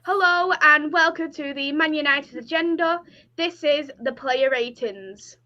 Hello and welcome to the Man United Agenda. This is the player ratings.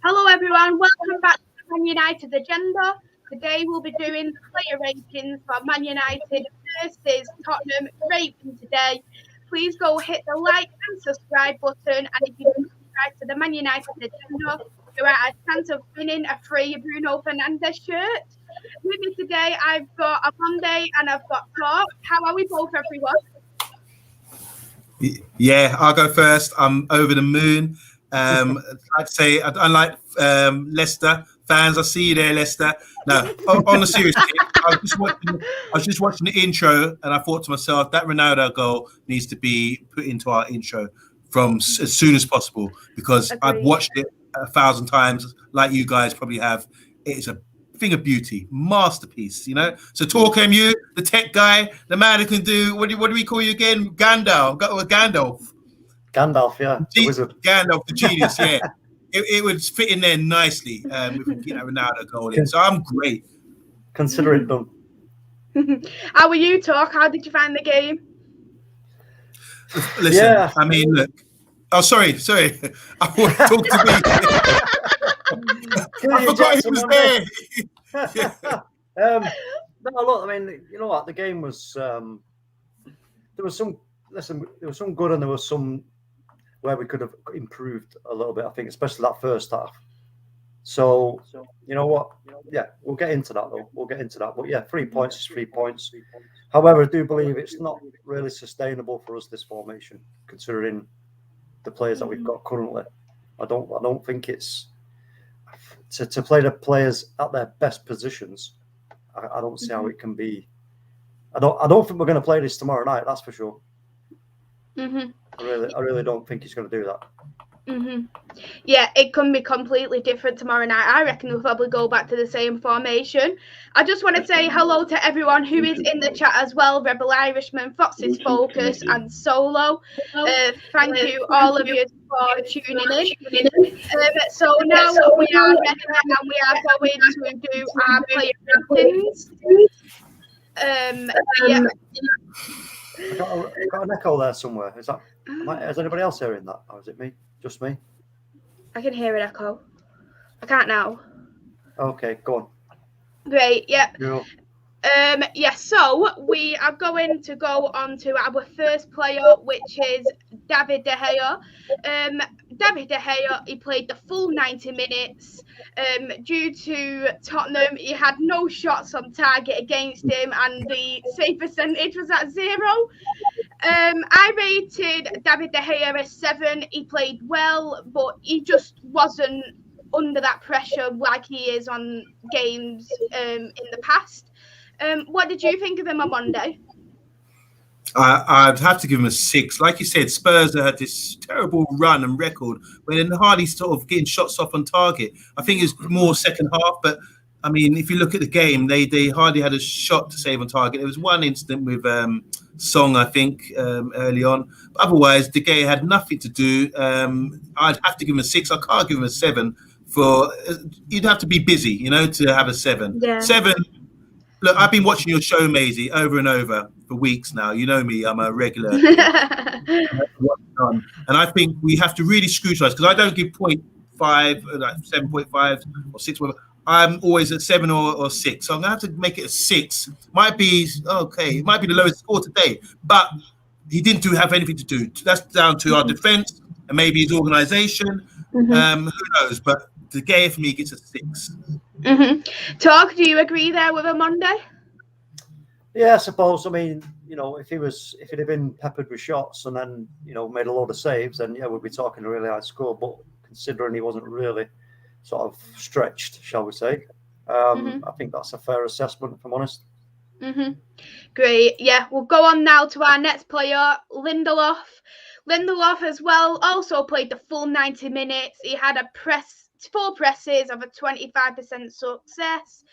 Hello everyone, welcome back to the Man United Agenda. Today we'll be doing player ratings for Man United versus Tottenham. Great win today. Please go hit the like and subscribe button, and if you don't subscribe to the Man United Agenda, you're at a chance of winning a free Bruno Fernandes shirt. With me today I've got OMONDI and I've got Clark. How are we both, everyone? Yeah, I'll go first. I'm over the moon. I'd say, unlike Leicester fans, I see you there, Leicester. No, on the serious tip, I was just watching the intro, and I thought to myself that Ronaldo goal needs to be put into our intro from as soon as possible, because Agreed. I've watched it 1,000 times, like you guys probably have. It's a thing of beauty, masterpiece, you know. So TalkMU, the tech guy, the man who can do what do we call you again? Gandalf. Gandalf, yeah, the wizard. Gandalf, the genius, yeah. It would fit in there nicely if we get a Ronaldo goal in. So I'm great. Consider it done. How were you, Talk? How did you find the game? Listen, yeah. I mean, look. Oh, sorry. I want to talk to me. I forgot he was there. No, look, I mean, you know what? The game was. There was some good, and there was some where we could have improved a little bit, I think, especially that first half. So you know what? Yeah, we'll get into that, though. But yeah, 3 points is 3 points. However, I do believe it's not really sustainable for us, this formation, considering the players that we've got currently. I don't think it's to play the players at their best positions. I don't see how it can be. I don't think we're going to play this tomorrow night. That's for sure. Mm-hmm. I really don't think he's going to do that. Mm-hmm. Yeah, it can be completely different tomorrow night. I reckon we'll probably go back to the same formation. I just want to say hello to everyone who is in the chat as well. Rebel Irishman, Fox's Focus, and Solo. Thank you, all of you, for tuning in. So now we are ready and we are going to do our player ratings. Yeah. I got an echo there somewhere. Is anybody else hearing that, or is it me? Just me? I can hear an echo. I can't now. Okay, go on. Great. Yeah. No. So we are going to go on to our first player, which is David De Gea. David De Gea, he played the full 90 minutes. Due to Tottenham, he had no shots on target against him, and the save percentage was at 0. I rated David De Gea a 7. He played well, but he just wasn't under that pressure like he is on games in the past. What did you think of him on Monday? I'd have to give him a 6. Like you said, Spurs had this terrible run and record when they're hardly sort of getting shots off on target. I think it's more second half, but I mean, if you look at the game, they hardly had a shot to save on target. There was one incident with Song, I think, early on. But otherwise, De Gea had nothing to do. I'd have to give him a 6. I can't give him a 7. You'd have to be busy, you know, to have a 7. Yeah. 7. Look, I've been watching your show, Maisie, over and over for weeks now. You know me, I'm a regular. And I think we have to really scrutinise, because I don't give 0.5, like 7.5 or 6. I'm always at 7 or 6. So I'm going to have to make it a 6. Might be, okay, it might be the lowest score today. But he didn't have anything to do. That's down to our defence and maybe his organisation. Who knows? But De Gea, for me, gets a 6. Talk, do you agree there with OMONDI? Yeah, I suppose. I mean, if he'd have been peppered with shots and then, made a load of saves, then yeah, we'd be talking a really high score. But considering he wasn't really sort of stretched, shall we say, I think that's a fair assessment, if I'm honest. Great. Yeah, we'll go on now to our next player, Lindelof. Lindelof as well also played the full 90 minutes. He had 4 presses of a 25% success.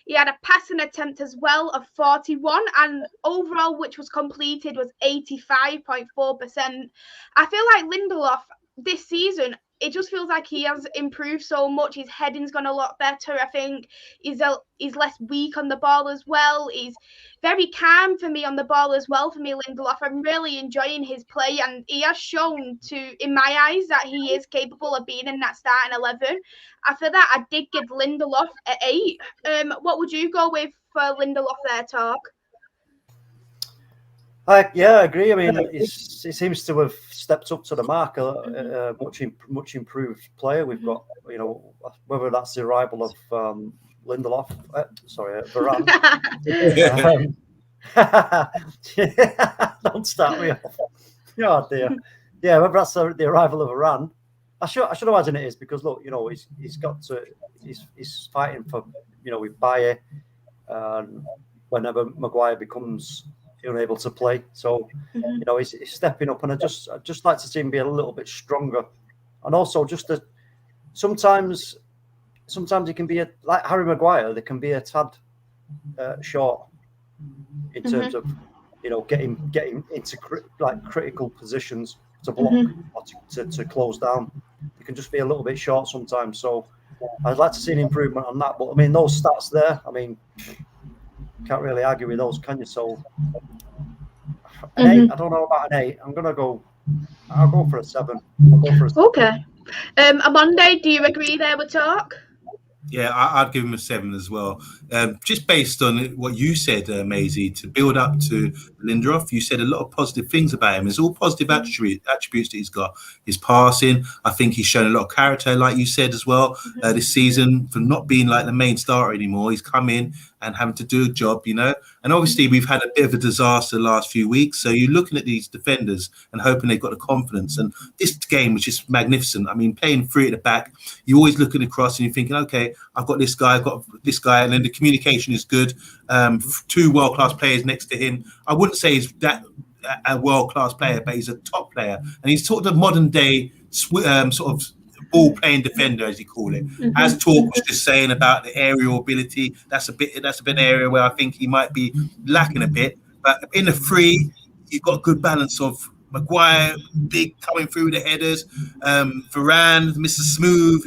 He had a passing attempt as well of 41, and overall, which was completed, was 85.4%. I feel like Lindelof this season, it just feels like he has improved so much. His heading's gone a lot better. I think he's less weak on the ball as well. He's very calm for me on the ball as well. For me, Lindelof, I'm really enjoying his play, and he has shown in my eyes, that he is capable of being in that starting 11. After that, I did give Lindelof an 8. What would you go with for Lindelof there, Talk? Yeah, I agree. I mean, he seems to have stepped up to the mark. Much improved player. We've got, whether that's the arrival of Lindelof, Varane. Don't start me off. Oh dear. Yeah, whether that's the arrival of Varane. I should imagine it is, because look, he's fighting for, with Bayer, whenever Maguire becomes unable to play. So, he's stepping up, and I'd just like to see him be a little bit stronger. And also sometimes he can be like Harry Maguire, they can be a tad short in terms of, getting into critical positions to block or to close down. They can just be a little bit short sometimes. So I'd like to see an improvement on that. But I mean, those stats there, I mean, can't really argue with those, can you? So an 8, I don't know about an 8. I'll go for a 7. Okay. OMONDI, do you agree there with Talk? Yeah, I'd give him a 7 as well. Just based on what you said, Maisie, to build up to Lindelof, you said a lot of positive things about him. It's all positive attributes that he's got. His passing, I think he's shown a lot of character, like you said as well, this season, for not being like the main starter anymore. He's come in and having to do a job, And obviously, we've had a bit of a disaster the last few weeks. So you're looking at these defenders and hoping they've got the confidence. And this game was just magnificent. I mean, playing 3 at the back, you're always looking across and you're thinking, okay, I've got this guy, and then the communication is good. 2 world-class players next to him. I wouldn't say he's that a world-class player, but he's a top player. And he's sort of the modern-day sort of ball-playing defender, as you call it. As Talk was just saying about the aerial ability, that's a bit area where I think he might be lacking a bit. But in the 3, you've got a good balance of Maguire, big, coming through the headers. Varane, Mr. Smooth,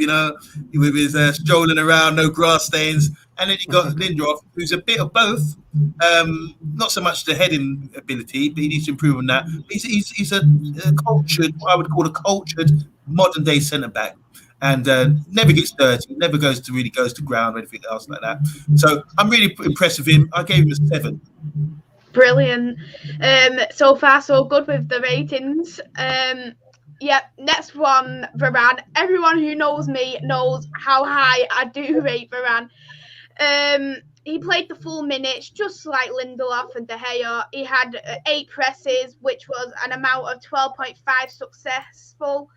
with his strolling around, no grass stains. And then you got Lindelof, who's a bit of both. Not so much the heading ability, but he needs to improve on that. He's a cultured, what I would call a cultured modern day centre back, and never gets dirty, never goes to ground or anything else like that. So I'm really impressed with him. I gave him a 7. Brilliant. So far so good with the ratings. Next one, Varane. Everyone who knows me knows how high I do rate Varane. He played the full minutes, just like Lindelof and De Gea. He had 8 presses, which was an amount of 12.5 successful.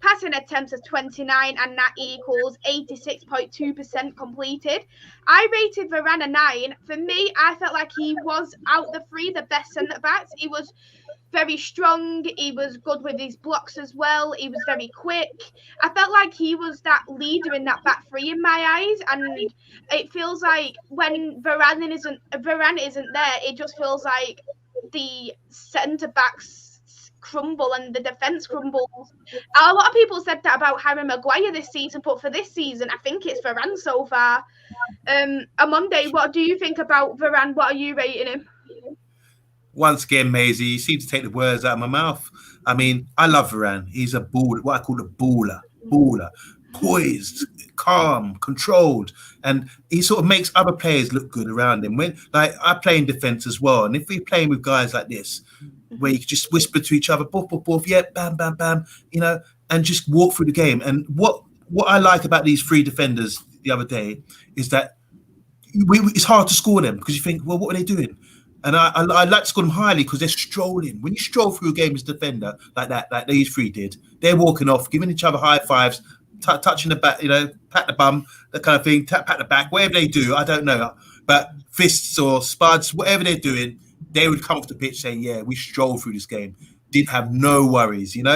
Passing attempts of 29, and that equals 86.2% completed. I rated Varane a 9. For me, I felt like he was, out the 3, the best centre-backs. He was very strong. He was good with his blocks as well. He was very quick. I felt like he was that leader in that back 3 in my eyes. And it feels like when Varane isn't there, it just feels like the centre-backs crumble and the defence crumbles. A lot of people said that about Harry Maguire this season, but for this season, I think it's Varane so far. OMONDI, what do you think about Varane? What are you rating him? Once again, Maisie, you seem to take the words out of my mouth. I mean, I love Varane. He's a baller, what I call a baller, poised, calm, controlled, and he sort of makes other players look good around him. When, like, I play in defence as well, and if we're playing with guys like this, where you can just whisper to each other, boof, boof, boof, yeah, bam, bam, bam, and just walk through the game. And what I like about these 3 defenders the other day is that it's hard to score them because you think, well, what are they doing? And I like to score them highly because they're strolling. When you stroll through a game as a defender like that, like these three did, they're walking off, giving each other high fives, touching the back, pat the bum, that kind of thing, pat the back, whatever they do, I don't know. But fists or spuds, whatever they're doing, they would come off the pitch saying, yeah, we strolled through this game. Didn't have no worries, and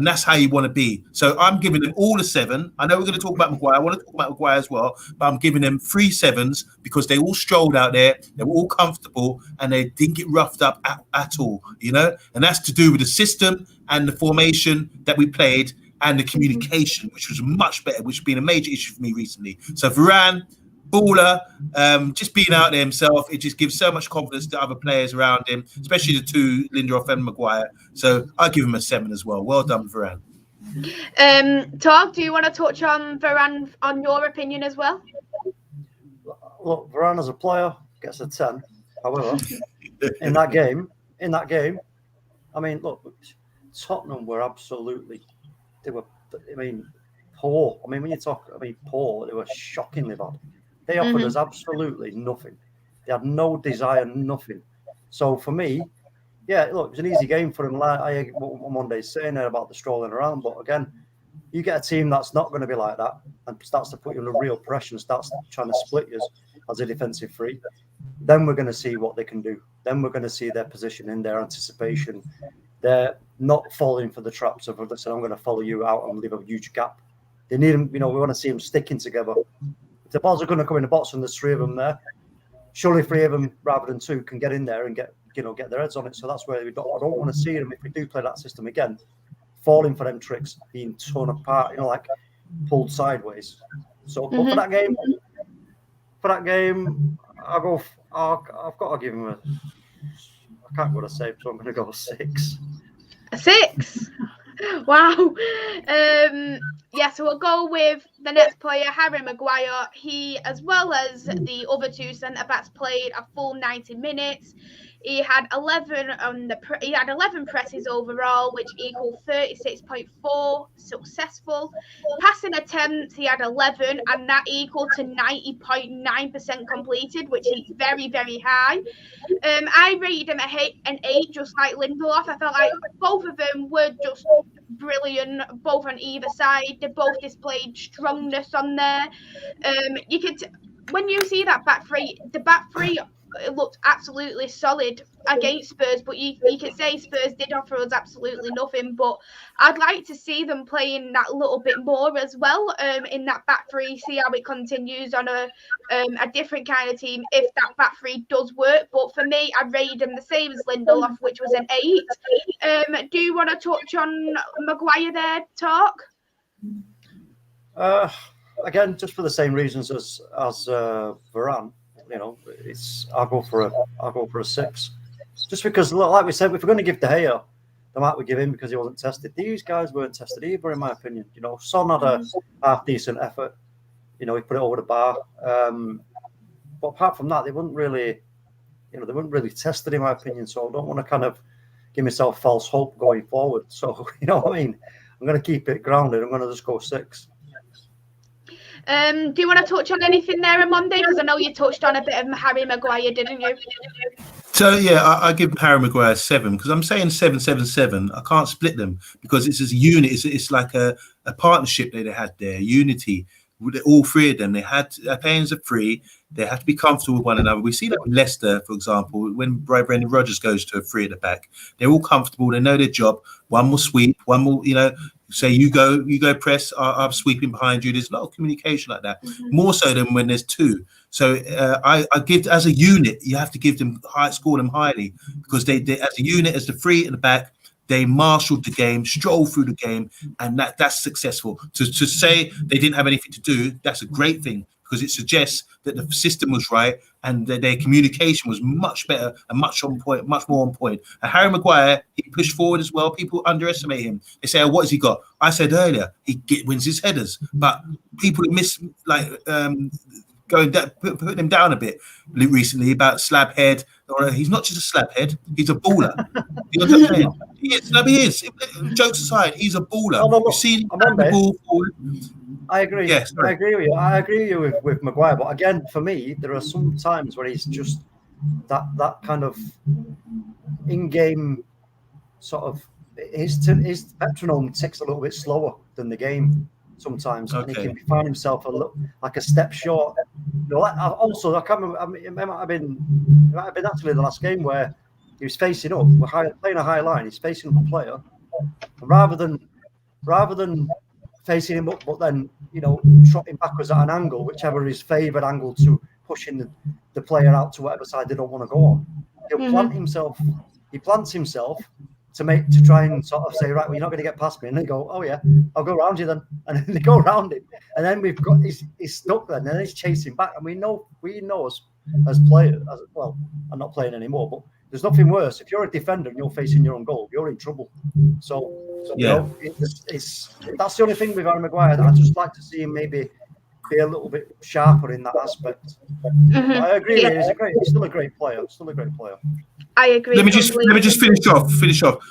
that's how you want to be. So I'm giving them all a 7. I know we're going to talk about Maguire. I want to talk about Maguire as well, but I'm giving them 3 7s because they all strolled out there. They were all comfortable and they didn't get roughed up at all, and that's to do with the system and the formation that we played and the communication, which was much better, which has been a major issue for me recently. So Varane, baller, just being out there himself, it just gives so much confidence to other players around him, especially the two, Lindelof and Maguire. So I give him a 7 as well. Well done, Varane. Tog, do you want to touch on Varane, on your opinion as well? Look, Varane as a player gets a 10. However, in that game, I mean, look, Tottenham were absolutely, poor. I mean, when you talk, poor, they were shockingly bad. They offered us absolutely nothing. They had no desire, nothing. So for me, yeah, look, it was an easy game for them. Like what Monday's saying there about the strolling around, but again, you get a team that's not going to be like that and starts to put you under real pressure and starts trying to split you as a defensive three, then we're going to see what they can do. Then we're going to see their positioning, their anticipation. They're not falling for the traps of, listen, I'm going to follow you out and leave a huge gap. They need them, we want to see them sticking together. If the balls are going to come in the box and there's 3 of them there, surely 3 of them rather than 2 can get in there and get their heads on it. So that's where I don't want to see them, if we do play that system again, falling for them tricks, being torn apart, like pulled sideways. So but for that game, I've got to give him I can't go to save, so I'm going to go 6. A 6? Wow. So we'll go with the next player, Harry Maguire. He, as well as the other 2 centre-backs, played a full 90 minutes. He had 11 presses overall, which equaled 36.4 successful. Passing attempts, he had 11, and that equaled to 90.9% completed, which is very, very high. I rated him an 8, just like Lindelof. I felt like both of them were just brilliant, both on either side. They both displayed strongness on there. You could, when you see that back three, the back three, it looked absolutely solid against Spurs, but you can say Spurs did offer us absolutely nothing. But I'd like to see them playing that little bit more as well, in that back three, see how it continues on a different kind of team if that back three does work. But for me, I rated them the same as Lindelof, which was an 8. Do you want to touch on Maguire there, Talk? Again, just for the same reasons as Varane. I'll go for a 6, just because, like we said, if we're going to give De Gea the mark we give him because he wasn't tested, these guys weren't tested either, in my opinion. Son had a half decent effort. He put it over the bar. But apart from that, they weren't really tested, in my opinion. So I don't want to kind of give myself false hope going forward. So I'm going to keep it grounded. I'm going to just go 6. Do you want to touch on anything there on Monday? Because I know you touched on a bit of Harry Maguire, didn't you? So yeah, I give Harry Maguire 7 because I'm saying 7, 7, 7. I can't split them because it's as a unit. It's like a partnership that they had there, unity. All 3 of them, they're playing as a 3. They have to be comfortable with one another. We see that with Leicester, for example, when Brendan Rodgers goes to a 3 at the back, they're all comfortable. They know their job. One will sweep, one will, say you go press. I'm sweeping behind you. There's a lot of communication like that, more so than when there's 2. So I give, as a unit, you have to give them score them highly because they as a unit, as the 3 at the back, they marshaled the game, strolled through the game, and that's successful. To say they didn't have anything to do, that's a great thing because it suggests that the system was right and that their communication was much better and much more on point. And Harry Maguire, he pushed forward as well. People underestimate him. They say, what has he got? I said earlier, he wins his headers. But people miss, putting him down a bit recently about slab head. Or he's not just a slab head; he's a baller. You know what I'm saying? He is. Jokes aside, he's a baller. You've seen him the ball forward. I agree. Yes, I agree with you. I agree with you with Maguire. But again, for me, there are some times where he's just that kind of in-game sort of his metronome ticks a little bit slower than the game sometimes, and he can find himself like a step short. You know, also I can't remember. It might have been actually the last game where he was facing up, playing a high line. He's facing up a player, and rather than facing him up, but then trotting backwards at an angle, whichever his favoured angle to pushing the player out to whatever side they don't want to go on. He'll plant himself. He plants himself to try and sort of say, right, well, you're not going to get past me, and they go, oh yeah, I'll go around you then, and then they go around him, and then he's stuck then, and then he's chasing back, and we know as players, I'm not playing anymore, but there's nothing worse. If you're a defender and you're facing your own goal, you're in trouble. So it's that's the only thing with Harry Maguire. I'd just like to see him maybe be a little bit sharper in that aspect. I agree. Yeah. He's still a great player. I agree. Let me just finish off.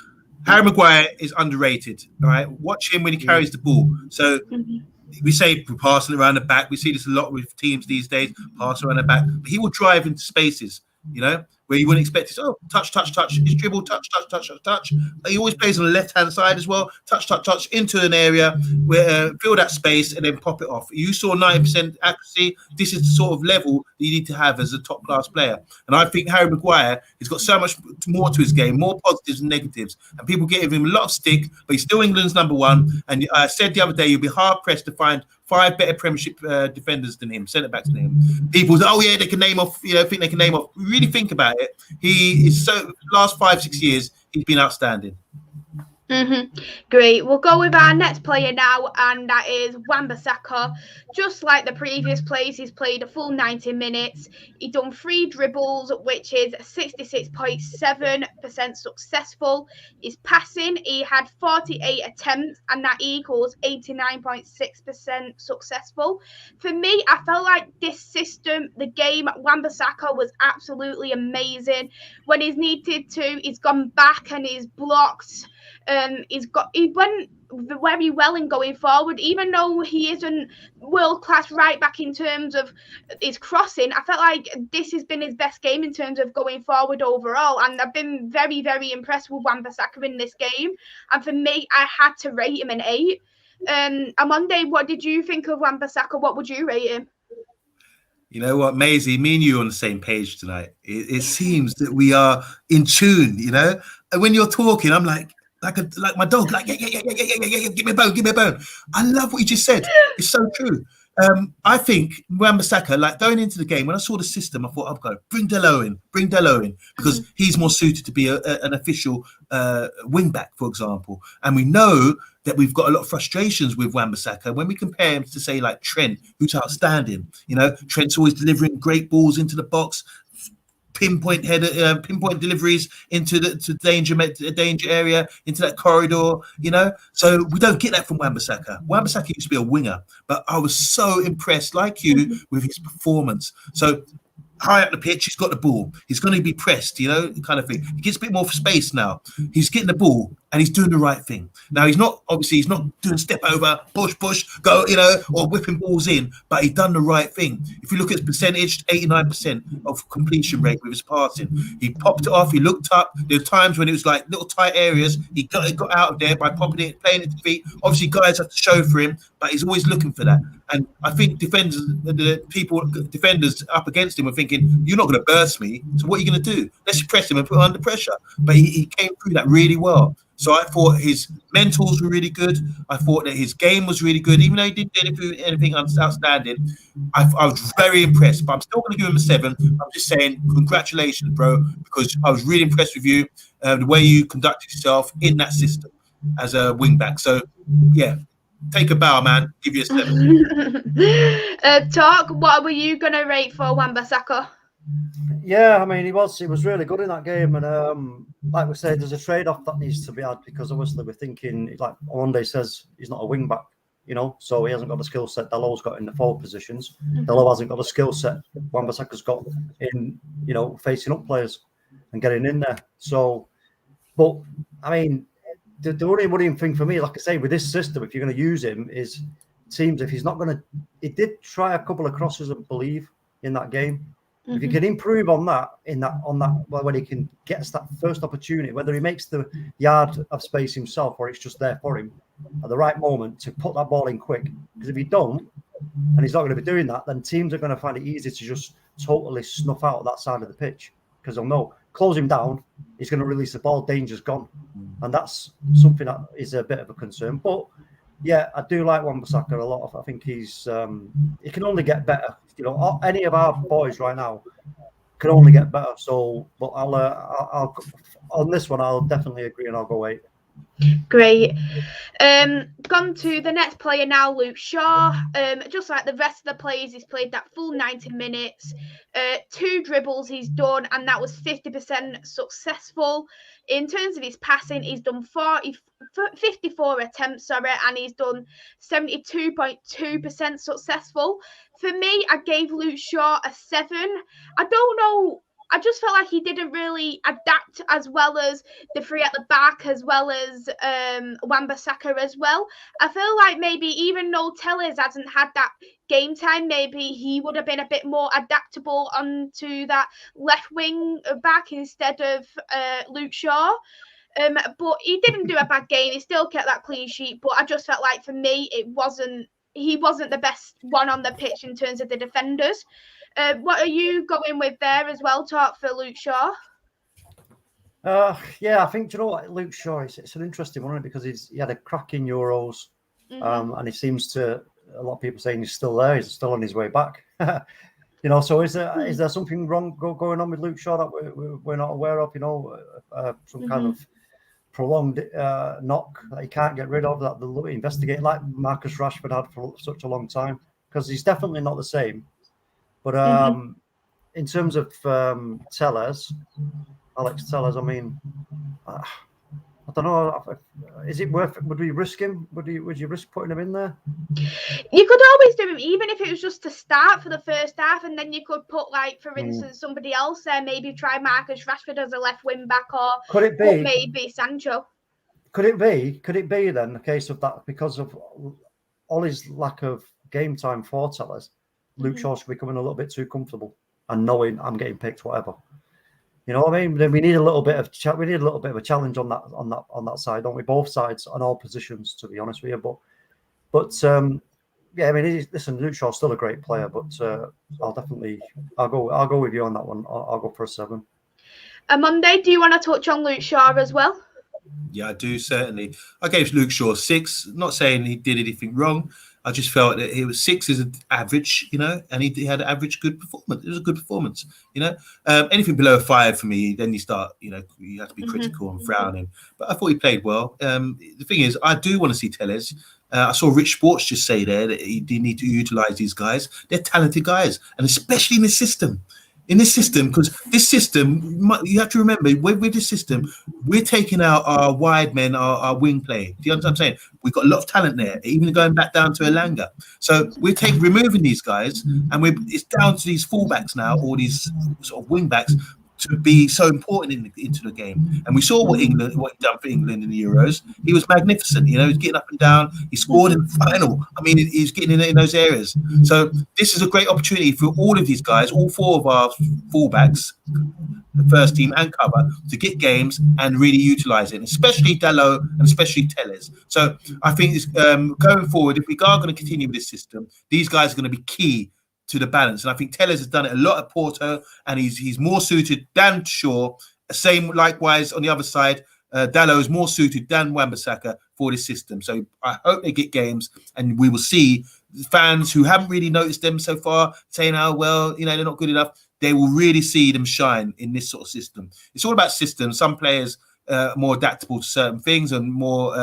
Harry Maguire is underrated. All right, watch him when he carries the ball. So we say we're passing around the back. We see this a lot with teams these days, pass around the back. But he will drive into spaces, where you wouldn't expect it. Oh, touch. His dribble, touch. He always plays on the left-hand side as well. Touch into an area where fill that space and then pop it off. You saw 90% accuracy. This is the sort of level that you need to have as a top-class player. And I think Harry Maguire has got so much more to his game, more positives and negatives. And people give him a lot of stick, but he's still England's number one. And I said the other day, you'll be hard-pressed to find 5 better Premiership defenders than him, centre-backs than him. People say, oh yeah, they can name off, think they can name off. Really think about it. He is last 5-6 years, he's been outstanding. Great. We'll go with our next player now, and that is Wan Bissaka. Just like the previous plays, he's played a full 90 minutes. He done 3 dribbles, which is 66.7% successful. His passing, he had 48 attempts, and that equals 89.6% successful. For me, I felt like this system, the game, Wan Bissaka was absolutely amazing. When he's needed to, he's gone back and he's blocked. He went very well in going forward, even though he isn't world class right back in terms of his crossing. I felt like this has been his best game in terms of going forward overall, and I've been very, very impressed with Wan Bissaka in this game. And for me, I had to rate him an 8. Omondi, what did you think of Wan Bissaka? What would you rate him? You know what, Maisie, me and you are on the same page tonight. It seems that we are in tune, And when you're talking, I'm like my dog, yeah, give me a bone. I love what you just said. It's so true. I think Wan Bissaka, going into the game, when I saw the system, I thought, I've got to bring Dello in, because he's more suited to be an official wing back, for example. And we know that we've got a lot of frustrations with Wan Bissaka when we compare him to, say, like Trent, who's outstanding. Trent's always delivering great balls into the box, pinpoint deliveries into the danger area, into that corridor, So we don't get that from Wan Bissaka. Wan Bissaka used to be a winger, but I was so impressed, like you, with his performance. So high up the pitch, he's got the ball. He's going to be pressed, kind of thing. He gets a bit more space now. He's getting the ball and he's doing the right thing. Now, he's not doing step over, push, go, or whipping balls in, but he's done the right thing. If you look at his percentage, 89% of completion rate with his passing. He popped it off, he looked up. There were times when it was like little tight areas. He got out of there by popping it, playing it to feet. Obviously, guys have to show for him, but he's always looking for that. And I think defenders up against him were thinking, you're not going to burst me, so what are you going to do? Let's press him and put him under pressure. But he came through that really well. So I thought his mentals were really good. I thought that his game was really good. Even though he didn't do anything outstanding, I was very impressed. But I'm still going to give him a 7. I'm just saying, congratulations, bro, because I was really impressed with you, the way you conducted yourself in that system as a wing-back. So, yeah, take a bow, man. Give you a 7. Talk, what were you going to rate for Wan Bissaka? Yeah, I mean, he was really good in that game, and like we said, there's a trade-off that needs to be had, because obviously we're thinking, like Omondi says, he's not a wing back, so he hasn't got the skill set Dalot's got in the forward positions. Dalot hasn't got the skill set Wan Bissaka's got in, facing up players and getting in there. So, but I mean, the only worrying thing for me, like I say, with this system, if you're going to use him, is seems if he's not going to. He did try a couple of crosses, I believe, in that game. If he can improve on that, when he can gets that first opportunity, whether he makes the yard of space himself or it's just there for him at the right moment to put that ball in quick. Because if he don't, and he's not going to be doing that, then teams are going to find it easy to just totally snuff out that side of the pitch. Because they'll know, close him down, he's going to release the ball, danger's gone. And that's something that is a bit of a concern. But yeah, I do like Wan Bissaka a lot. I think he can only get better. Any of our boys right now can only get better. So, but I'll on this one, I'll definitely agree, and I'll go 8. Great. Gone to the next player now, Luke Shaw. Just like the rest of the players, he's played that full 90 minutes. 2 dribbles he's done, and that was 50% successful. In terms of his passing, he's done 54 attempts, and he's done 72.2% successful. For me, I gave Luke Shaw a 7. I don't know. I just felt like he didn't really adapt as well as the 3 at the back, as well as Wan Bissaka as well. I feel like maybe even though Telles hasn't had that game time, maybe he would have been a bit more adaptable onto that left wing back instead of Luke Shaw. But he didn't do a bad game. He still kept that clean sheet. But I just felt like for me, he wasn't the best one on the pitch in terms of the defenders. What are you going with there as well, Talk, for Luke Shaw? Yeah, I think, Luke Shaw, it's an interesting one because he had a crack in Euros, and he seems to, a lot of people saying he's still there, he's still on his way back. So is there something wrong going on with Luke Shaw that we're not aware of, some kind of prolonged knock that he can't get rid of, that they'll investigate, like Marcus Rashford had for such a long time, because he's definitely not the same. But in terms of Alex Telles, I mean, I don't know. Is it worth it? Would we risk him? Would you risk putting him in there? You could always do him, even if it was just to start for the first half, and then you could put, like, for instance, somebody else there. Maybe try Marcus Rashford as a left wing back, or could it be maybe Sancho? Could it be then a case of that because of all his lack of game time for Telles? Luke Shaw's becoming a little bit too comfortable and knowing I'm getting picked, whatever. You know what I mean? Then we need a little bit of a challenge on that side, don't we? Both sides on all positions, to be honest with you. But yeah, I mean, listen, Luke Shaw's still a great player, but I'll go with you on that one. I'll go for a 7. Monday, do you want to touch on Luke Shaw as well? Yeah, I do, certainly. I gave Luke Shaw 6. Not saying he did anything wrong. I just felt that he was 6 is an average, and he had an average good performance. It was a good performance, Anything below a 5 for me, then you start, you have to be critical and frowning. But I thought he played well. The thing is, I do want to see Telles. I saw Rich Sports just say there that he did need to utilise these guys. They're talented guys, and especially in this system. Because this system, you have to remember, with this system, we're taking out our wide men, our wing play. Do you understand what I'm saying? We've got a lot of talent there, even going back down to Elanga. So we're removing these guys, and it's down to these fullbacks now, or these sort of wing backs, to be so important into the game. And we saw what he done for England in the Euros. He was magnificent. He was getting up and down. He scored in the final. I mean, he's getting in those areas. So this is a great opportunity for all of these guys, all 4 of our fullbacks, the first team and cover, to get games and really utilise it, especially Dalot and especially Telles. So I think going forward, if we are going to continue with this system, these guys are going to be key to the balance, and I think Telles has done it a lot at Porto, and he's more suited than Shaw. Same likewise on the other side, Dalot is more suited than Wan Bissaka for this system. So I hope they get games, and we will see fans who haven't really noticed them so far saying, "Oh well, they're not good enough." They will really see them shine in this sort of system. It's all about systems. Some players are more adaptable to certain things and more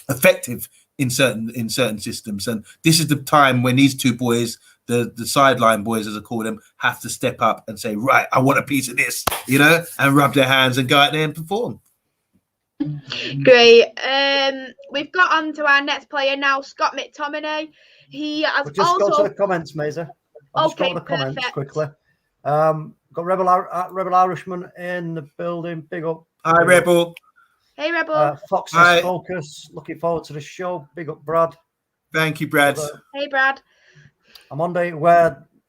effective in certain systems, and this is the time when these 2 boys, the sideline boys, as I call them, have to step up and say, right, I want a piece of this, and rub their hands and go out there and perform. Great. We've got on to our next player now, Scott McTominay. He has We'll just also go to the comments, Maisie. I'll just go to the comments perfect. quickly. Got Rebel Irishman in the building. Big up. Hi, Rebel. Hey, Rebel. Fox's Hi. Focus. Looking forward to the show. Big up, Brad. Thank you, Brad. Hey, Brad. OMONDI,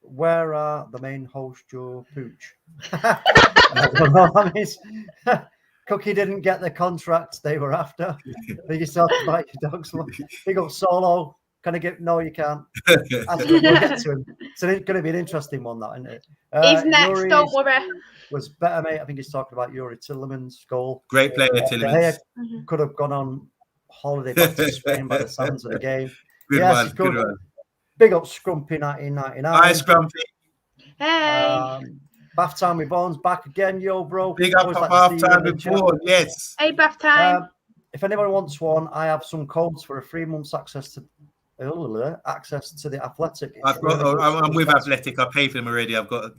where are the main host, Joe Pooch? I don't know what that means. Cookie didn't get the contract they were after. They just talked about your dogs. Big up Solo. Can I get? No, you can't. We'll get to him. It's going to be an interesting one, that, isn't it? He's next, Yuri's don't worry. was better, mate. I think he's talking about Yuri Tillemans' goal. Great player, Tillemans. Could have gone on holiday back to Spain by the sounds of the game. Good Yes, one. Good one. Big up Scrumpy 1999. Hi, Scrumpy. Hey. Bath time with Bones back again, yo, bro. Big up for half time before. Yes. Hey, bath time. If anyone wants one, I have some codes for a 3 months access to the Athletic. I'm with Athletic. I paid for them already. I've got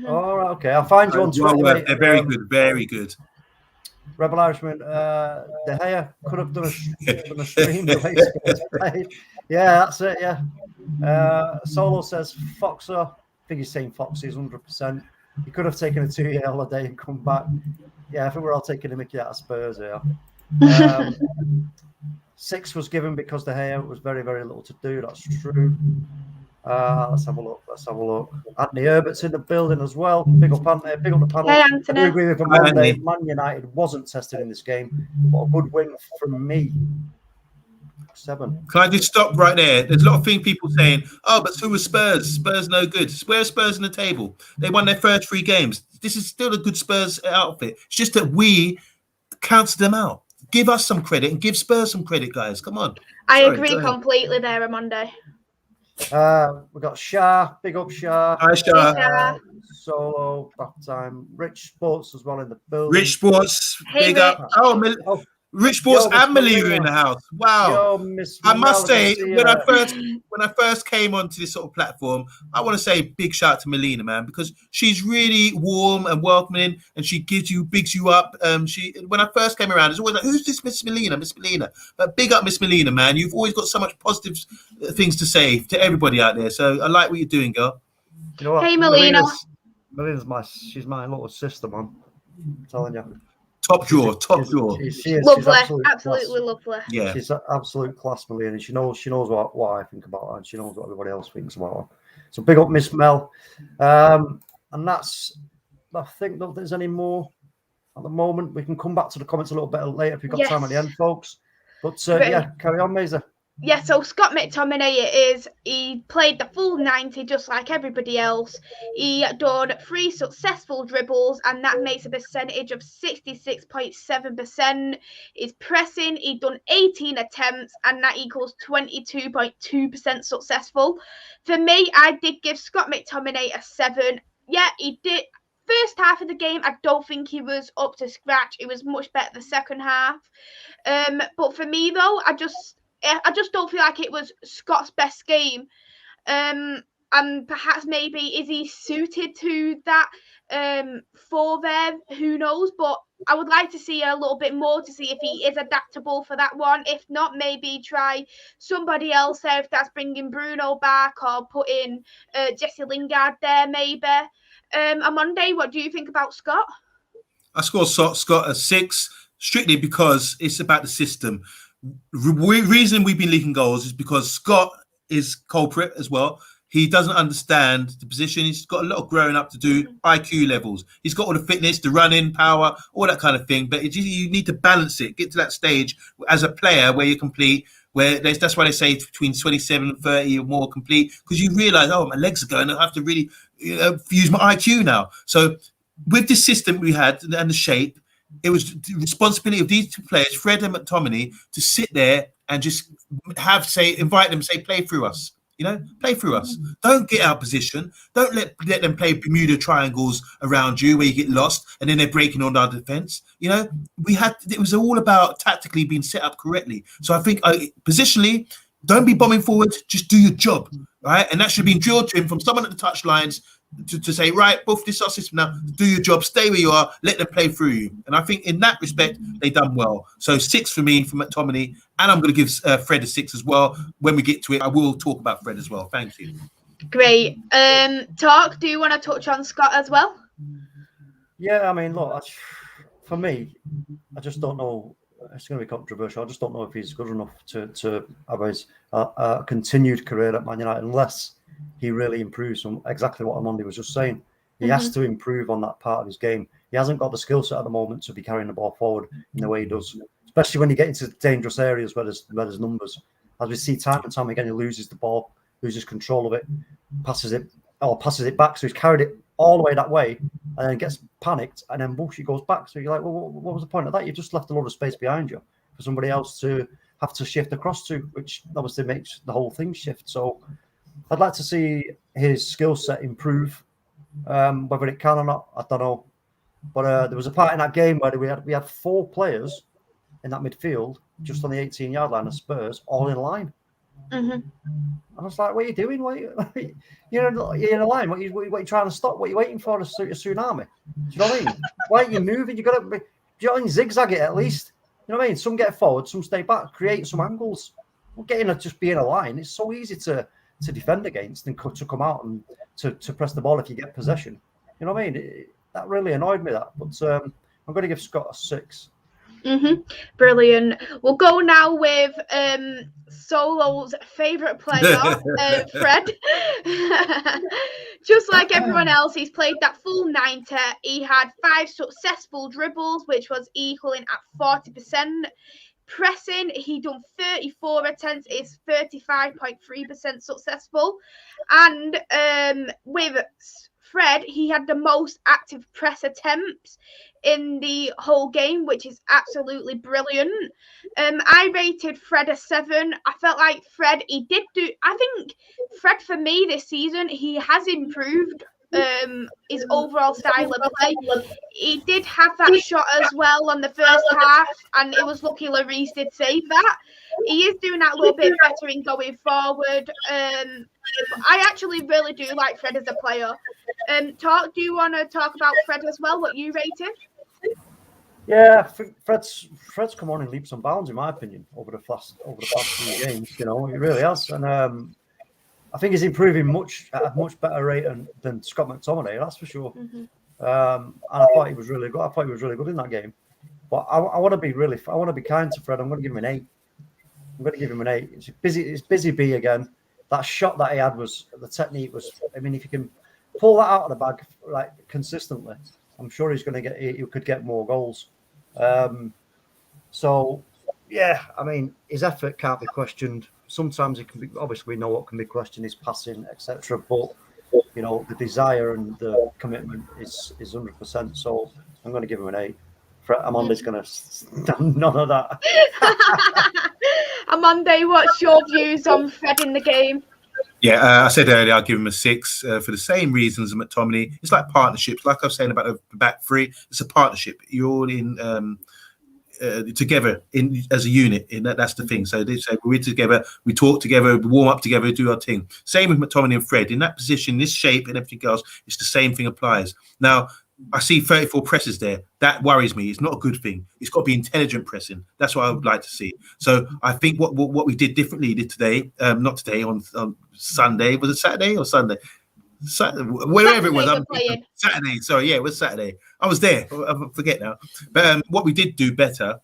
All right, okay. I'll find you on Twitter. They're very good. Very good. Rebel Irishman, De Gea could have done a stream. The way Spurs played. Yeah, that's it. Yeah. Solo says Foxer. I think he's saying Foxy is 100%. He could have taken a 2-year holiday and come back. Yeah, I think we're all taking a mickey out of Spurs here. 6 was given because De Gea was very, very little to do. That's true. Let's have a look. Anthony Herbert's in the building as well. Big up Anthony. Big up the panel. Hey, Anthony. I agree with him. Man United wasn't tested in this game. What a good win from me. 7. Can I just stop right there? There's a lot of people saying, "Oh, but so was Spurs. Spurs no good. Where's Spurs in the table? They won their first 3 games. This is still a good Spurs outfit. It's just that we counted them out. Give us some credit and give Spurs some credit, guys. Come on." I agree completely there, Amanda. We've got Shah. Big up Shah. Hi, Shah. Solo. Back time. Rich Sports as well in the building. Rich Sports. Hey, big up. Oh, Rich Sports and Melina in the house. Wow. I must say, when I first came onto this sort of platform, I want to say big shout out to Melina, man, because she's really warm and welcoming, and she bigs you up. When I first came around, it's always like, who's this Miss Melina? But big up Miss Melina, man. You've always got so much positive things to say to everybody out there. So I like what you're doing, girl. You know what? Hey, Melina. Melina's she's my little sister, man. I'm telling you. Top drawer. She is. Lovely, She's absolutely lovely. Yeah, she's an absolute class, Melina. She knows what I think about her, and she knows what everybody else thinks about her. So big up, Miss Mel. And that's. I think not there's any more at the moment. We can come back to the comments a little bit later if we've got time at the end, folks. But yeah, carry on, Maisie. Yeah, so Scott McTominay he played the full 90 just like everybody else. He done 3 successful dribbles, and that makes a percentage of 66.7%. His pressing, he done 18 attempts, and that equals 22.2% successful. For me, I did give Scott McTominay a 7. Yeah, he did. First half of the game, I don't think he was up to scratch. It was much better the second half. But for me, though, I just don't feel like it was Scott's best game. And perhaps maybe is he suited to that for there? Who knows? But I would like to see a little bit more to see if he is adaptable for that one. If not, maybe try somebody else there, if that's bringing Bruno back or putting Jesse Lingard there maybe. On Monday, what do you think about Scott? I scored Scott a 6 strictly because it's about the system. Reason we've been leaking goals is because Scott is culprit as well. He doesn't understand the position. He's got a lot of growing up to do, IQ levels. He's got all the fitness, the running, power, all that kind of thing. But you need to balance it, get to that stage as a player where you're complete, that's why they say between 27 and 30 or more complete, because you realise, oh, my legs are going, I have to really use my IQ now. So with this system we had and the shape, it was the responsibility of these 2 players, Fred and McTominay, to sit there and just invite them, say, play through us. Play through us. Don't get out of position. Don't let them play Bermuda triangles around you where you get lost and then they're breaking on our defense. It was all about tactically being set up correctly. So I think positionally, don't be bombing forward. Just do your job, right? And that should be drilled to him from someone at the touch lines. to say, right, buff this our system now, do your job, stay where you are, let them play through you. And I think in that respect, they done well. So 6 for me for McTominay, and I'm going to give Fred a 6 as well. When we get to it, I will talk about Fred as well. Thank you. Great. Talk, do you want to touch on Scott as well? Yeah, I mean, look, for me, I just don't know. It's going to be controversial. I just don't know if he's good enough to have his continued career at Man United unless he really improves on exactly what Amondi was just saying. He has to improve on that part of his game. He hasn't got the skill set at the moment to be carrying the ball forward in the way he does, especially when you get into dangerous areas where there's numbers. As we see time and time again, he loses the ball, loses control of it, passes it back. So he's carried it all the way that way and then gets panicked and then whoosh, he goes back. So you're like, well, what was the point of that? You've just left a lot of space behind you for somebody else to have to shift across to, which obviously makes the whole thing shift. So I'd like to see his skill set improve. Whether it can or not, I don't know. But there was a part in that game where we had 4 players in that midfield just on the 18-yard line of Spurs, all in line. I was like, what are you doing? You're in a line. What are you trying to stop? What are you waiting for? A tsunami? Do you know what I mean? Why are you moving? You got to, zigzag it at least. You know what I mean? Some get forward, some stay back, create some angles. Just be in a line. It's so easy to defend against and to come out and to press the ball if you get possession. You know what I mean? That really annoyed me, that. But I'm going to give Scott a 6. Brilliant. We'll go now with Solo's favourite player, Fred. Just like everyone else, he's played that full 90. He had 5 successful dribbles, which was equaling at 40%. Pressing, he done 34 attempts, is 35.3% successful. And with Fred, he had the most active press attempts in the whole game, which is absolutely brilliant. I rated Fred a 7. I felt like Fred, I think Fred, for me this season, he has improved his overall style of play. He did have that shot as well on the first half, and it was lucky Lloris did save that. He is doing that a little bit better in going forward. I actually really do like Fred as a player. Do you want to talk about Fred as well, what you rated? Yeah, Fred's come on in leaps and bounds, in my opinion, over the past few games. You know, he really has, and I think he's improving at a much better rate than Scott McTominay, that's for sure. And I thought he was really good. I thought he was really good in that game. But I want to be kind to Fred. I'm going to give him an 8. It's busy B again. That shot that he had the technique was. I mean, if you can pull that out of the bag like consistently, I'm sure he could get more goals. So yeah, I mean, his effort can't be questioned. Sometimes it can be. Obviously, we know what can be questioned is passing, etc. But you know, the desire and the commitment is 100%. So I'm going to give him an 8. Amondi's going to stand none of that. Amondi, what's your views on Fred in the game? Yeah, I said earlier I'll give him a 6 for the same reasons as McTominay. It's like partnerships, like I was saying about the back three. It's a partnership. You're all in together as a unit. That's the thing. So they say we're together, we talk together, we warm up together, do our thing. Same with McTominay and Fred. In that position, this shape and everything else, it's the same thing applies. Now, I see 34 presses there. That worries me. It's not a good thing. It's got to be intelligent pressing. That's what I would like to see. So I think what we did differently today, not today, on Sunday. Was it Saturday or Sunday? Wherever it was. Saturday. Sorry, yeah, it was Saturday. I was there. I forget now. But what we did do better,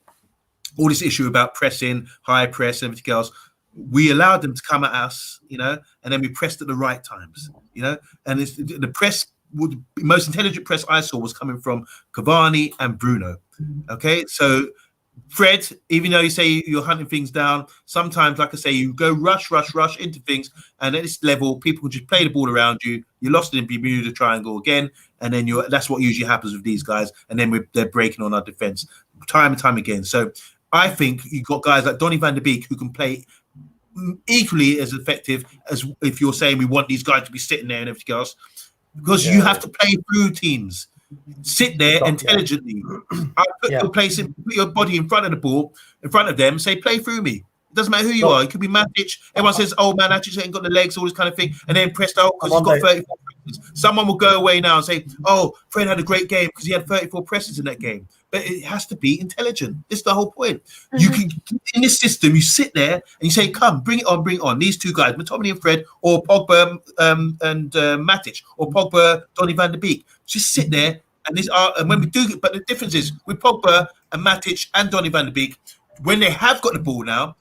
all this issue about pressing, high press, and everything else, we allowed them to come at us, you know, and then we pressed at the right times, you know, and it's the press. The most intelligent press I saw was coming from Cavani and Bruno. Okay, so Fred, even though you say you're hunting things down, sometimes, like I say, you go rush into things, and at this level, people can just play the ball around you. You're lost in the Bermuda Triangle again, and then that's what usually happens with these guys, and then they're breaking on our defense time and time again. So I think you've got guys like Donny van der Beek who can play equally as effective as if you're saying we want these guys to be sitting there and everything else. Because you have to play through teams. Sit there intelligently. Put your body in front of the ball, in front of them, say, play through me. It doesn't matter who you are. It could be Matic. Everyone says, oh, man, Matic ain't got the legs, all this kind of thing. And then press out because he's got 34 Someone will go away now and say, "Oh, Fred had a great game because he had 34 presses in that game." But it has to be intelligent. This is the whole point. You can, in this system, you sit there and you say, "Come, bring it on, bring it on." These two guys, McTominay and Fred, or Pogba and Matic, or Pogba, Donny van de Beek, just sit there. And these are, and when we do, but the difference is with Pogba and Matic and Donny van de Beek, when they have got the ball now,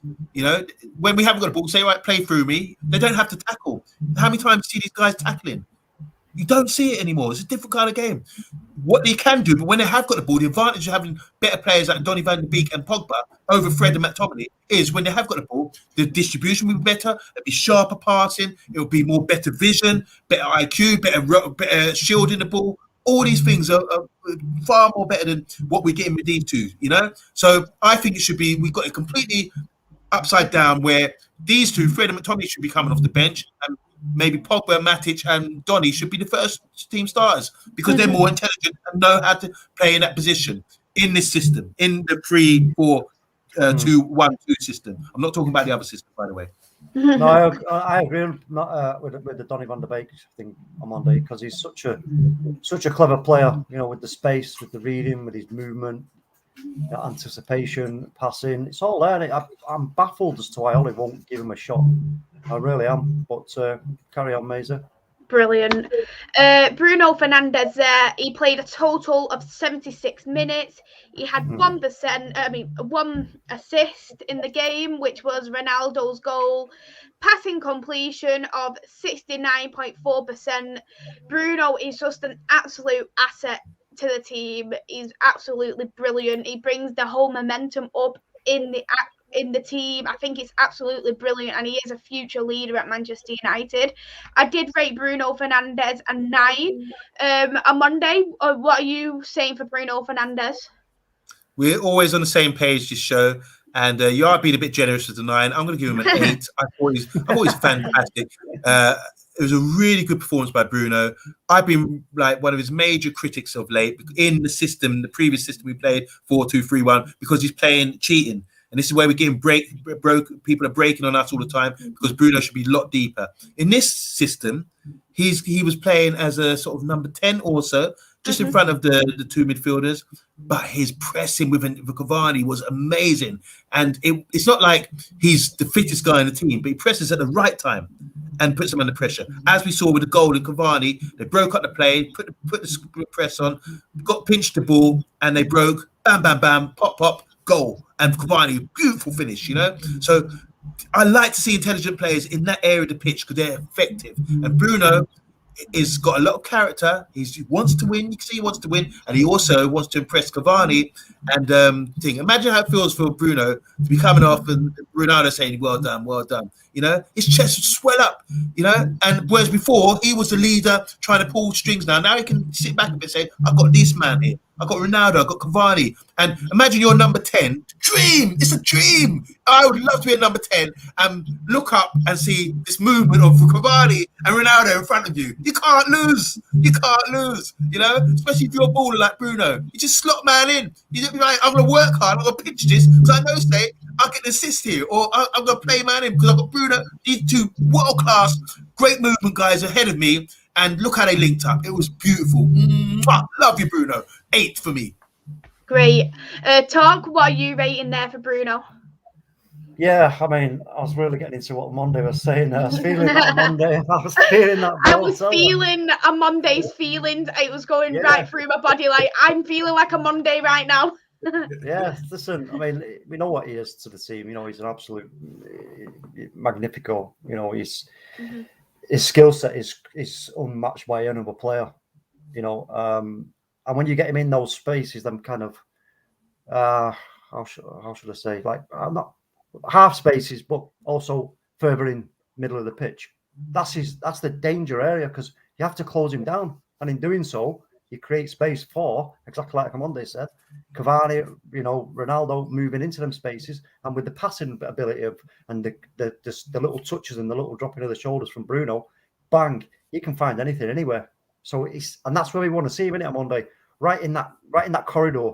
when we haven't got the ball, say, "Right, play through me." They don't have to tackle. How many times do you see these guys tackling? You don't see it anymore. It's a different kind of game. What they can do, but when they have got the ball, the advantage of having better players like Donny van de Beek and Pogba over Fred and McTominay is when they have got the ball, the distribution will be better, it'll be sharper passing, it'll be more better vision, better IQ, better shielding the ball. All these things are far more better than what we're getting with these two, So I think it should be, we've got it completely upside down where these two, Fred and McTominay, should be coming off the bench, and maybe Pogba, Matic, and Donny should be the first team starters because they're more intelligent and know how to play in that position in this system, in the 3-4-2-1-2 system. I'm not talking about the other system, by the way. No, I agree with the Donny van de Beek thing on Monday because he's such a clever player, with the space, with the reading, with his movement, anticipation, passing. It's all there. And I'm baffled as to why Ollie won't give him a shot. I really am. But carry on, Maisey. Brilliant. Bruno Fernandes there. He played a total of 76 minutes. He had 1 assist in the game, which was Ronaldo's goal. Passing completion of 69.4%. Bruno is just an absolute asset to the team. He's absolutely brilliant. He brings the whole momentum up in the team. I think it's absolutely brilliant, and he is a future leader at Manchester United. I did rate Bruno Fernandes a 9. On Monday, what are you saying for Bruno Fernandes? We're always on the same page this show, and you are being a bit generous with the 9. I'm going to give him an 8. I thought he's fantastic. It was a really good performance by Bruno. I've been like one of his major critics of late in the system, the previous system we played 4-2-3-1, because he's playing cheating. And this is where we're getting people are breaking on us all the time because Bruno should be a lot deeper. In this system, he was playing as a sort of number 10 also, just in front of the two midfielders. But his pressing with Cavani was amazing. And it's not like he's the fittest guy in the team, but he presses at the right time and puts them under pressure. As we saw with the goal in Cavani, they broke up the play, put the press on, pinched the ball, and they broke, bam, bam, bam, pop, pop, goal. And Cavani, beautiful finish, So I like to see intelligent players in that area of the pitch because they're effective. And Bruno has got a lot of character. He wants to win. You can see he wants to win. And he also wants to impress Cavani. And imagine how it feels for Bruno to be coming off and Ronaldo saying, well done, well done. His chest would swell up, And whereas before, he was the leader trying to pull strings now he can sit back a bit and say, I've got this man here. I've got Ronaldo, I've got Cavani. And imagine you're number 10. Dream! It's a dream! I would love to be a number 10 and look up and see this movement of Cavani and Ronaldo in front of you. You can't lose. You can't lose, Especially if you're a baller like Bruno. You just slot man in. You just be like, I'm going to work hard. I'm going to pitch this because I know, say, I'll get an assist here. Or I'm going to play man in because I've got Bruno. These two world-class, great movement guys ahead of me. And look how they linked up. It was beautiful. Mwah! Love you, Bruno. 8 for me. Great. Talk, what are you rating there for Bruno? Yeah, I was really getting into what Monday was saying. I was feeling that Monday. I was feeling that. I was feeling a Monday's feelings. It was going right through my body. Like, I'm feeling like a Monday right now. Yeah, listen, we know what he is to the team. He's an absolute magnifico. His skill set is unmatched by any other player. And when you get him in those spaces, them kind of how should I say, like, not half spaces, but also further in middle of the pitch. That's the danger area because you have to close him down, and in doing so, you create space for, exactly like Monday said, Cavani, Ronaldo moving into them spaces, and with the passing ability and the little touches and the little dropping of the shoulders from Bruno, bang, you can find anything anywhere. So and that's where we want to see him, innit, on Monday, right in that corridor,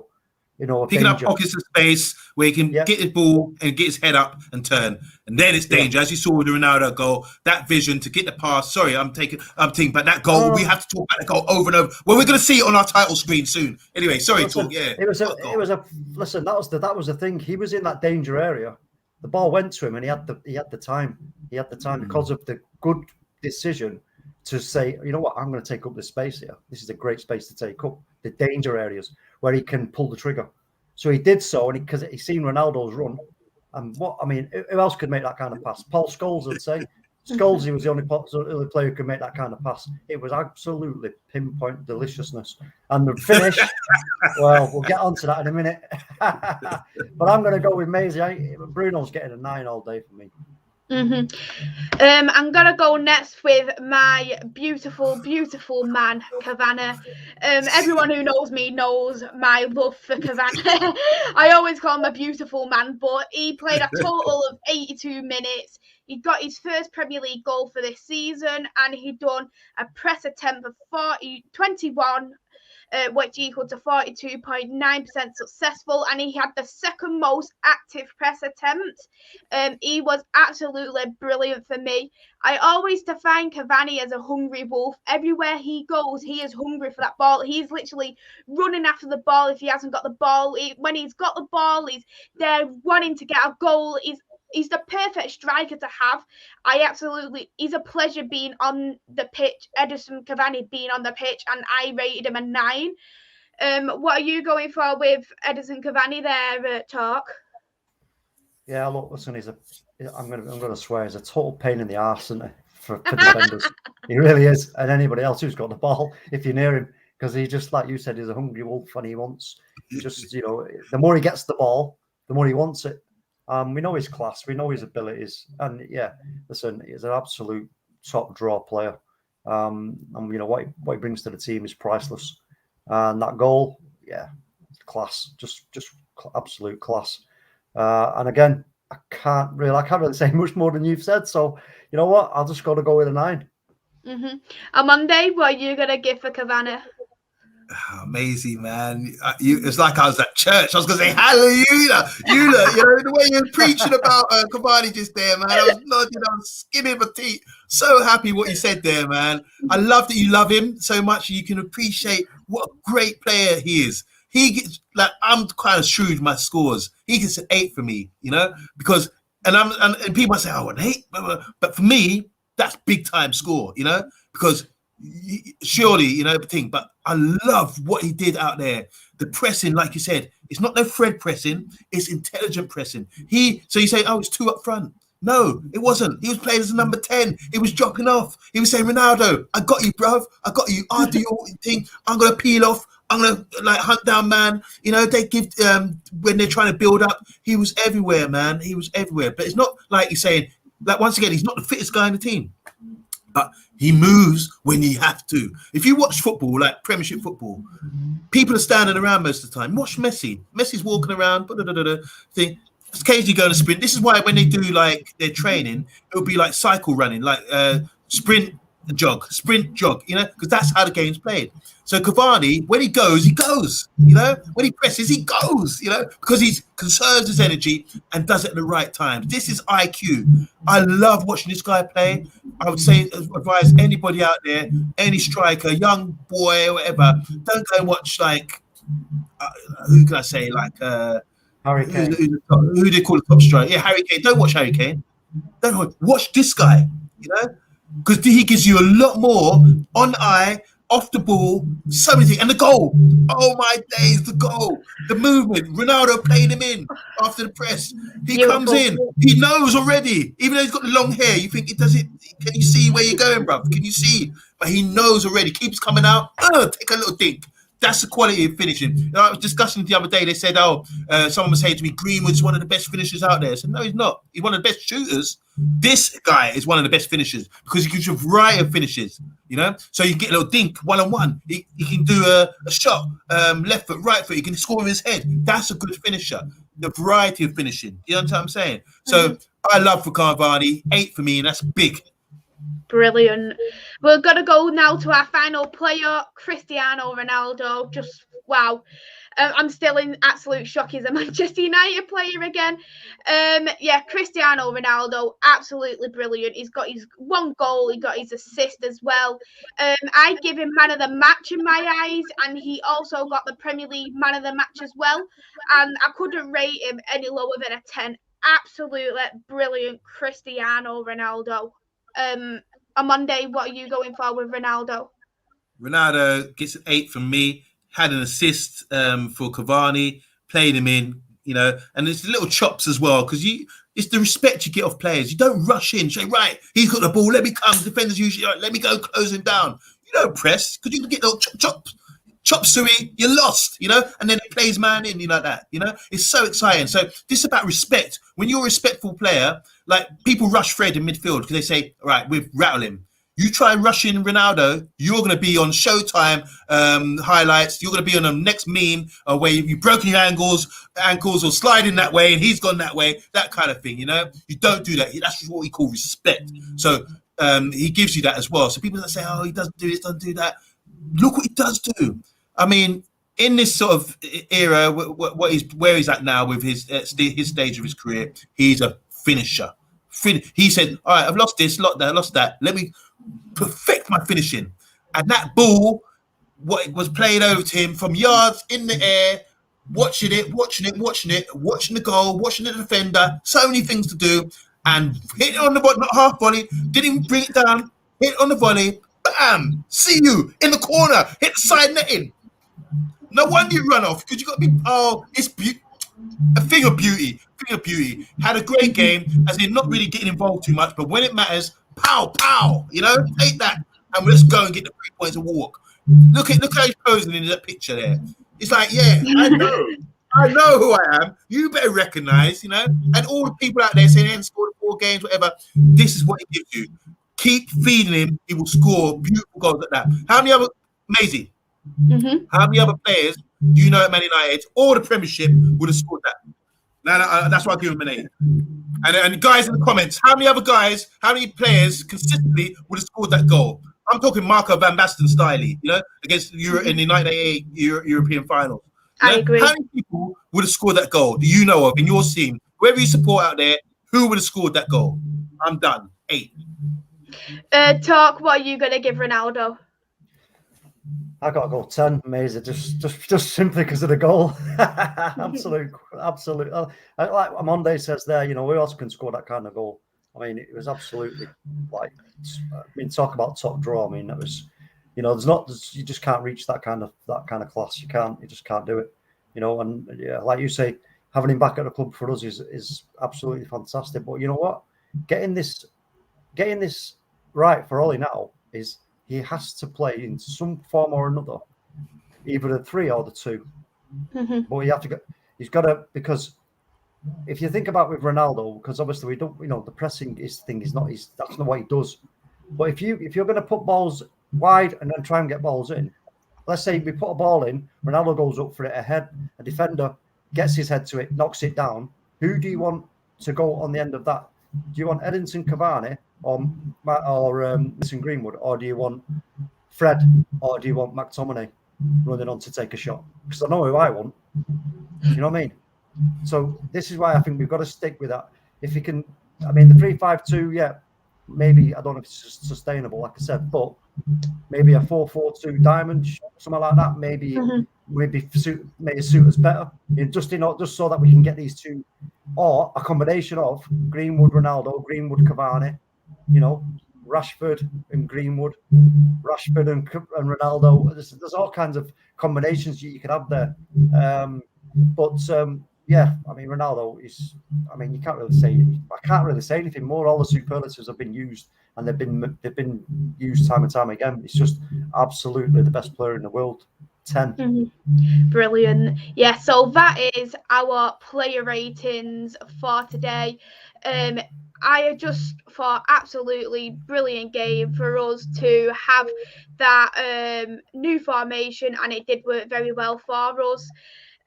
picking up pockets of space where he can get his ball and get his head up and turn, and then it's danger. As you saw with the Ronaldo goal, that vision to get the pass. Sorry, I'm thinking, but that goal, we have to talk about the goal over and over. Well, we're going to see it on our title screen soon. Anyway, sorry, listen, it was that was the thing. He was in that danger area. The ball went to him, and he had the time. He had the time because of the good decision to say, you know what, I'm going to take up this space here. This is a great space to take up the danger areas where he can pull the trigger. So he did so, and because he's seen Ronaldo's run, and who else could make that kind of pass? Paul Scholes would say. Scholes was the only player who could make that kind of pass. It was absolutely pinpoint deliciousness. And the finish, well, we'll get onto that in a minute. But I'm going to go with MAISEY. Bruno's getting a 9 all day for me. I'm gonna go next with my beautiful man Cavani. Everyone who knows me knows my love for Cavani. I always call him a beautiful man, but he played a total of 82 minutes. He got his first Premier League goal for this season, and he done a press attempt of 21, which equal to 42.9% successful, and he had the second most active press attempt. He was absolutely brilliant for me. I always define Cavani as a hungry wolf. Everywhere he goes, he is hungry for that ball. He's literally running after the ball if he hasn't got the ball. When he's got the ball, he's there wanting to get a goal. He's the perfect striker to have. He's a pleasure being on the pitch. Edinson Cavani being on the pitch, and I rated him a 9. What are you going for with Edinson Cavani there, Talk? Yeah, look, listen, I'm gonna swear, he's a total pain in the arse, isn't he, for defenders. He really is, and anybody else who's got the ball, if you're near him, because he just, like you said, he's a hungry wolf, and he wants just, the more he gets the ball, the more he wants it. We know his class, we know his abilities, and listen, he's an absolute top draw player. And what he brings to the team is priceless. And that goal, class, just absolute class. And again, I can't really say much more than you've said. So you know what? I'll just got to go with a 9. Monday, what are you gonna give for Cavani? MAISEY, man. It's like I was at church. I was going to say, hallelujah. The way you're preaching about Cavani just there, man. I was nodding, I was skimming my teeth. So happy what you said there, man. I love that you love him so much. You can appreciate what a great player he is. He gets, I'm kind of shrewd my scores. He gets an 8 for me, because, and people might say, oh, an 8. But for me, that's big time score, because surely, but I love what he did out there. The pressing, like you said, it's not no Fred pressing, it's intelligent pressing. So you say, oh, it's 2 up front. No, it wasn't. He was playing as a number 10. He was dropping off. He was saying, Ronaldo, I got you, bruv. I got you. I'll do your thing. I'm going to peel off. I'm going to hunt down, man. They give, when they're trying to build up, he was everywhere, man. He was everywhere. But it's not like you're saying, once again, he's not the fittest guy in the team. But he moves when he have to. If you watch football, like Premiership football, people are standing around most of the time. Watch Messi. Messi's walking around, thing. Occasionally going to sprint. This is why when they do their training, it'll be like cycle running, like sprint, jog, because that's how the game's played. So Cavani, when he goes, when he presses, he goes, because he conserves his energy and does it at the right time. This is IQ. I love watching this guy play. I would say, advise anybody out there, any striker, young boy or whatever, don't go and watch who can I say, Harry Kane. Who they call the top striker? Yeah, Harry Kane. Don't watch Harry Kane. Don't watch this guy, because he gives you a lot more on eye, off the ball, so many things. And the goal. Oh my days, the goal. The movement. Ronaldo playing him in after the press. He comes in. He knows already. Even though he's got the long hair, you think can you see where you're going, bruv? Can you see? But he knows already. Keeps coming out. Take a little dink. That's the quality of finishing. I was discussing the other day. They said, someone was saying to me, Greenwood's one of the best finishers out there. I said, no, he's not. He's one of the best shooters. This guy is one of the best finishers because he gives you a variety of finishes, So you get a little dink, one-on-one. He can do a shot, left foot, right foot. He can score with his head. That's a good finisher. The variety of finishing. You know what I'm saying? So I love for Cavani, 8 for me, and that's big. Brilliant. We're going to go now to our final player, Cristiano Ronaldo. Just wow. I'm still in absolute shock. He's a Manchester United player again. Yeah, Cristiano Ronaldo, absolutely brilliant. He's got his one goal, he got his assist as well. I give him man of the match in my eyes, and he also got the Premier League man of the match as well. And I couldn't rate him any lower than a 10. Absolutely brilliant Cristiano Ronaldo. Omondi, what are you going for with Ronaldo? Ronaldo gets an 8 from me. Had an assist for Cavani, played him in, and there's little chops as well, because it's the respect you get off players. You don't rush in, say, right, he's got the ball, let me come, defenders usually, right, let me go close him down. You don't press, because you can get those chop suey, you're lost, and then it plays man in, like that, It's so exciting. So this is about respect. When you're a respectful player, like people rush Fred in midfield because they say, all right, we've rattled him. You try rushing Ronaldo, you're going to be on Showtime highlights. You're going to be on the next meme where you've broken your ankles or sliding that way and he's gone that way, that kind of thing, You don't do that. That's what we call respect. So he gives you that as well. So people that say, oh, he doesn't do this, doesn't do that. Look what he does do. I mean, in this sort of era, where he's at now with his stage of his career, he's a finisher. He said, all right, I've lost this, lost that. Let me perfect my finishing. And that ball, what was played over to him from yards in the air, watching the goal, watching the defender, so many things to do, and hit it on the not half volley, didn't bring it down, hit it on the volley, bam, see you in the corner, hit the side netting. No wonder you run off, because you got to be, it's a thing of beauty. Had a great game, as in not really getting involved too much, but when it matters, pow, take that, and let's go and get the 3 points and walk. Look how he's posing in that picture there. It's like, yeah, I know who I am. You better recognize, and all the people out there saying he hasn't scored 4 games, whatever. This is what he gives you. Keep feeding him. He will score beautiful goals like that. How many other, Maisie? Mm-hmm. How many other players at Man United or the Premiership would have scored that? Now, that's why I give him an 8. And guys in the comments, how many players consistently would have scored that goal? I'm talking Marco Van Basten style, against in the 1988 European finals. I agree. How many people would have scored that goal? Do you know of in your team? Whoever you support out there, who would have scored that goal? I'm done. 8. Talk. What are you going to give Ronaldo? I got to go 10, Maisie, just simply because of the goal. Absolute. Like Monday says there, who else can score that kind of goal? I mean, it was absolutely talk about top draw. I mean, that was, you just can't reach that kind of class. You just can't do it. And yeah, like you say, having him back at the club for us is absolutely fantastic. But you know what? Getting this right for Ollie now is, he has to play in some form or another, either the 3 or the 2. Mm-hmm. But he's got to, because if you think about with Ronaldo, because obviously we don't, the pressing thing is not that's not what he does. But if you're going to put balls wide and then try and get balls in, let's say we put a ball in, Ronaldo goes up for it ahead, a defender gets his head to it, knocks it down. Who do you want to go on the end of that? Do you want Edinson Cavani or Mason Greenwood, or do you want Fred, or do you want McTominay running on to take a shot? Because I know who I want. You know what I mean? So this is why I think we've got to stick with that. If you can, I mean, the 3-5-2, yeah, maybe, I don't know if it's sustainable, like I said, but maybe a 4-4-2 diamond, something like that, maybe suit us better. Just so that we can get these 2, or a combination of Greenwood, Ronaldo, Greenwood, Cavani, Rashford and Greenwood, Rashford and Ronaldo. There's all kinds of combinations you could have there. Yeah, I mean, Ronaldo is, I mean, I can't really say anything more. All the superlatives have been used, and they've been used time and time again. It's just absolutely the best player in the world. 10. Mm-hmm. Brilliant. Yeah, so that is our player ratings for today. I just thought absolutely brilliant game for us to have that new formation, and it did work very well for us.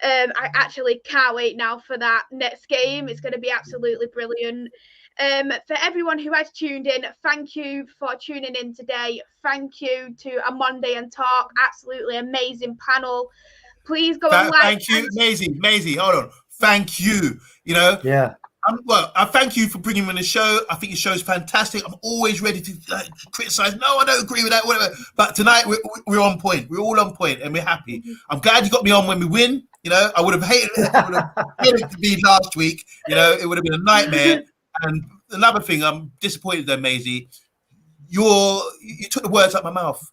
I actually can't wait now for that next game. It's going to be absolutely brilliant. For everyone who has tuned in, thank you for tuning in today. Thank you to OMONDI and Talk. Absolutely amazing panel. Please go and like. Thank you, Maisie. Hold on. Thank you. You know. Yeah. Well, I thank you for bringing me on the show. I think your show is fantastic. I'm always ready to criticize. No, I don't agree with that, whatever. But tonight we're on point. We're all on point, and we're happy. I'm glad you got me on when we win. You know, I would have hated it to be last week. You know, it would have been a nightmare. And another thing, I'm disappointed though, Maisie. You took the words out of my mouth.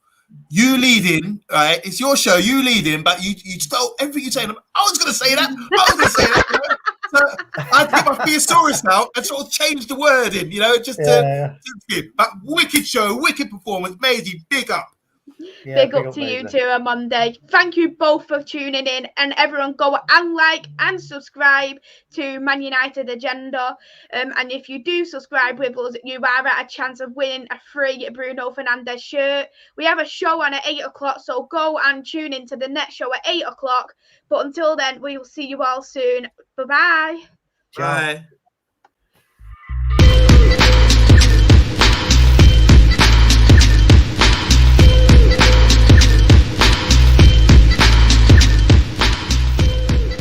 You leading, right? It's your show. You leading, but you stole everything you're saying. I was going to say that. You know? So I take my thesaurus out and sort of change the wording, you know, just to but wicked show, wicked performance, Maisie, big up. Yeah, big up to you too, OMONDI. Thank you both for tuning in, and everyone go and like and subscribe to Man United Agenda. And if you do subscribe with us, you are at a chance of winning a free Bruno Fernandes shirt. We have a show on at 8 o'clock, so go and tune into the next show at 8 o'clock. But until then, we will see you all soon. Bye-bye. Bye.